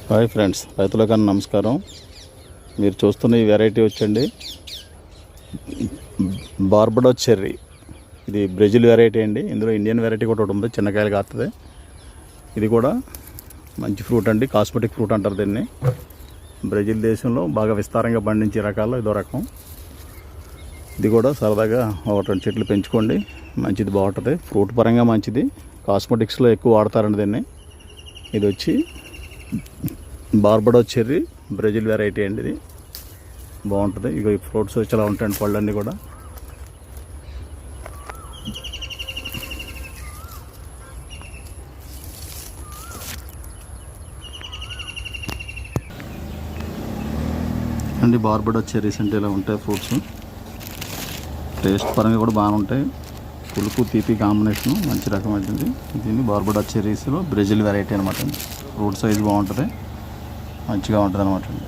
Hi friends, రైతులకు నమస్కారం. మీరు చూస్తున్న ఈ వెరైటీ వచ్చండి బార్బడోస్ చెర్రీ. ఇది బ్రెజిల్ వెరైటీ అండి. ఇందులో ఇండియన్ వెరైటీ కూడా ఒకటి ఉంది, చిన్నకాయలు కాస్తుంది. ఇది కూడా మంచి ఫ్రూట్ అండి, కాస్మెటిక్ ఫ్రూట్ అంటారు దీన్ని. బ్రెజిల్ దేశంలో బాగా విస్తారంగా పండించే రకాల్లో ఇదో రకం. ఇది కూడా సరదాగా ఒక 2 చెట్లు పెంచుకోండి, మంచిది, బాగుంటుంది. ఫ్రూట్ పరంగా మంచిది, కాస్మెటిక్స్లో ఎక్కువ వాడతారండి దీన్ని. ఇది వచ్చి బార్బడోస్ చెర్రీ బ్రెజిల్ వెరైటీ అండి. ఇది బాగుంటుంది. ఇక ఈ ఫ్రూట్స్ వచ్చి అలా ఉంటాయండి, పళ్ళన్నీ కూడా. అండి బార్బడోస్ చెర్రీస్ అంటే ఇలా ఉంటాయి ఫ్రూట్స్. టేస్ట్ పరంగా కూడా బాగానే ఉంటాయి. పులుపు తీపి కాంబినేషన్ మంచి రకమైనది. దీన్ని బార్బడోస్ చెర్రీస్లో బ్రెజిల్ వెరైటీ అనమాట. ఫ్రూట్ సైజ్ బాగుంటుంది, మంచిగా ఉంటుంది అనమాట అండి.